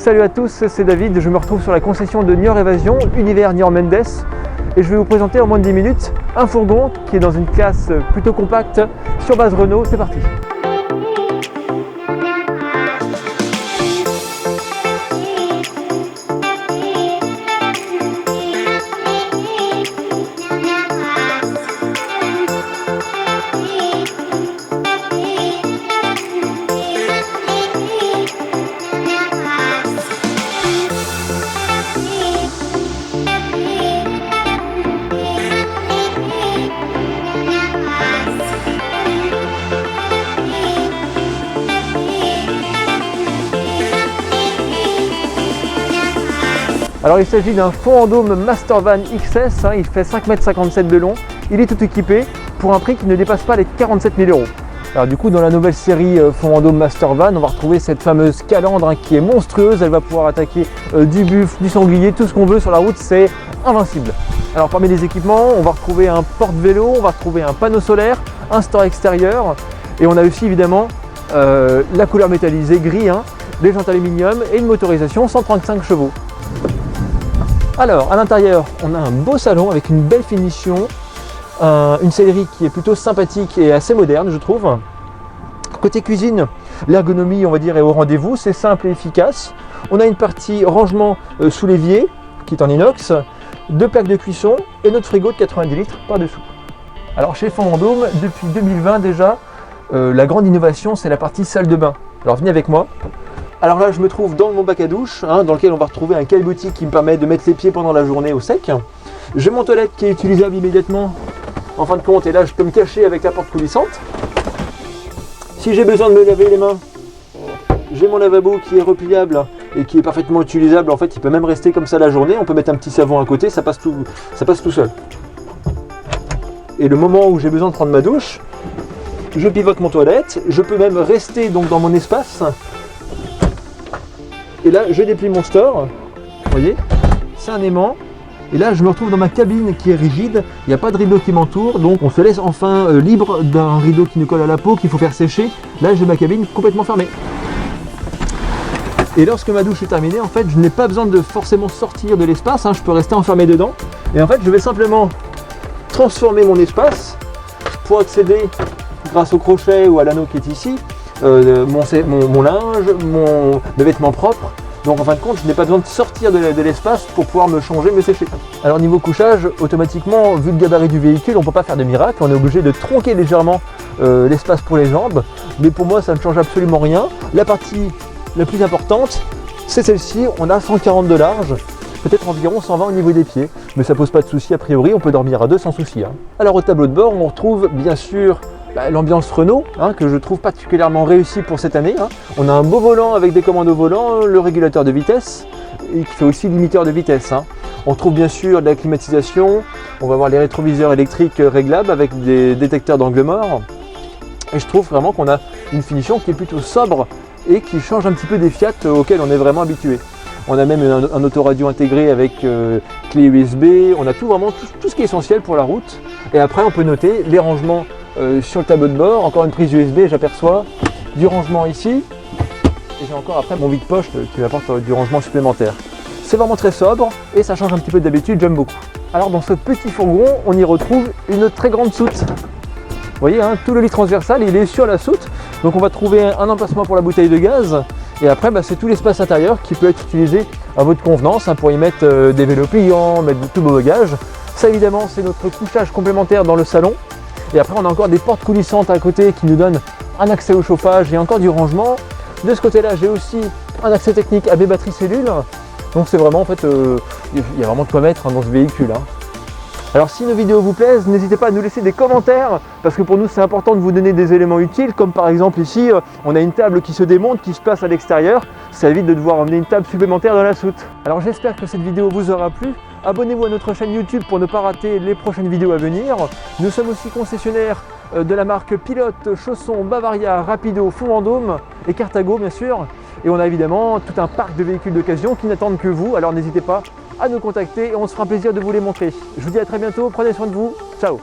Salut à tous, c'est David, je me retrouve sur la concession de Niort Évasion, univers Niort Mendes, et je vais vous présenter en moins de 10 minutes un fourgon qui est dans une classe plutôt compacte sur base Renault. C'est parti. Alors il s'agit d'un fond en dôme Mastervan XS, il fait 5,57 m de long, il est tout équipé pour un prix qui ne dépasse pas les 47 000 €. Alors du coup dans la nouvelle série fond en dôme Mastervan, on va retrouver cette fameuse calandre qui est monstrueuse, elle va pouvoir attaquer du buffle, du sanglier, tout ce qu'on veut sur la route, c'est invincible. Alors parmi les équipements, on va retrouver un porte-vélo, on va retrouver un panneau solaire, un store extérieur et on a aussi évidemment la couleur métallisée gris, des jantes aluminium et une motorisation 135 chevaux. Alors à l'intérieur on a un beau salon avec une belle finition, une sellerie qui est plutôt sympathique et assez moderne je trouve. Côté cuisine, l'ergonomie on va dire est au rendez-vous, c'est simple et efficace. On a une partie rangement sous l'évier qui est en inox, deux plaques de cuisson et notre frigo de 90 litres par dessous. Alors chez Fond en Dôme, depuis 2020 déjà, la grande innovation c'est la partie salle de bain. Alors venez avec moi. Alors là je me trouve dans mon bac à douche, dans lequel on va retrouver un caillebotis qui me permet de mettre les pieds pendant la journée au sec. J'ai mon toilette qui est utilisable immédiatement en fin de compte et là je peux me cacher avec la porte coulissante. Si j'ai besoin de me laver les mains, j'ai mon lavabo qui est repliable et qui est parfaitement utilisable. En fait il peut même rester comme ça la journée, on peut mettre un petit savon à côté, ça passe tout seul. Et le moment où j'ai besoin de prendre ma douche, je pivote mon toilette, je peux même rester donc dans mon espace. Et là, je déplie mon store, vous voyez, c'est un aimant. Et là, je me retrouve dans ma cabine qui est rigide, il n'y a pas de rideau qui m'entoure, donc on se laisse enfin libre d'un rideau qui nous colle à la peau, qu'il faut faire sécher. Là, j'ai ma cabine complètement fermée. Et lorsque ma douche est terminée, en fait, je n'ai pas besoin de forcément sortir de l'espace, je peux rester enfermé dedans. Et en fait, je vais simplement transformer mon espace pour accéder, grâce au crochet ou à l'anneau qui est ici, mon linge, mes vêtements propres. Donc en fin de compte, je n'ai pas besoin de sortir de l'espace pour pouvoir me changer, me sécher. Alors niveau couchage, automatiquement, vu le gabarit du véhicule, on ne peut pas faire de miracle. On est obligé de tronquer légèrement l'espace pour les jambes. Mais pour moi, ça ne change absolument rien. La partie la plus importante, c'est celle-ci. On a 140 de large, peut-être environ 120 au niveau des pieds. Mais ça pose pas de souci a priori, on peut dormir à deux sans souci. Alors au tableau de bord, on retrouve bien sûr l'ambiance Renault, que je trouve particulièrement réussie pour cette année. On a un beau volant avec des commandes au volant, le régulateur de vitesse, et qui fait aussi limiteur de vitesse. On trouve bien sûr de la climatisation, on va voir les rétroviseurs électriques réglables avec des détecteurs d'angle mort. Et je trouve vraiment qu'on a une finition qui est plutôt sobre et qui change un petit peu des Fiat auxquels on est vraiment habitué. On a même un autoradio intégré avec clé USB, on a vraiment tout ce qui est essentiel pour la route. Et après on peut noter les rangements sur le tableau de bord, encore une prise USB, j'aperçois du rangement ici, et j'ai encore après mon vide-poche qui m'apporte du rangement supplémentaire. C'est vraiment très sobre et ça change un petit peu d'habitude, j'aime beaucoup. Alors dans ce petit fourgon, on y retrouve une très grande soute. Vous voyez, tout le lit transversal, il est sur la soute, donc on va trouver un emplacement pour la bouteille de gaz, et après c'est tout l'espace intérieur qui peut être utilisé à votre convenance, pour y mettre des vélos pliants, mettre tout vos bagages. Ça évidemment, c'est notre couchage complémentaire dans le salon. Et après on a encore des portes coulissantes à côté qui nous donnent un accès au chauffage et encore du rangement. De ce côté là j'ai aussi un accès technique AB batterie cellule. Donc c'est vraiment en fait, il y a vraiment de quoi mettre dans ce véhicule. Alors si nos vidéos vous plaisent, n'hésitez pas à nous laisser des commentaires parce que pour nous c'est important de vous donner des éléments utiles, comme par exemple ici on a une table qui se démonte, qui se place à l'extérieur, ça évite de devoir emmener une table supplémentaire dans la soute. Alors j'espère que cette vidéo vous aura plu. Abonnez-vous à notre chaîne YouTube pour ne pas rater les prochaines vidéos à venir. Nous sommes aussi concessionnaires de la marque Pilote, Chausson, Bavaria, Rapido, Fond en Dôme et Carthago bien sûr. Et on a évidemment tout un parc de véhicules d'occasion qui n'attendent que vous. Alors n'hésitez pas à nous contacter et on se fera plaisir de vous les montrer. Je vous dis à très bientôt, prenez soin de vous, ciao.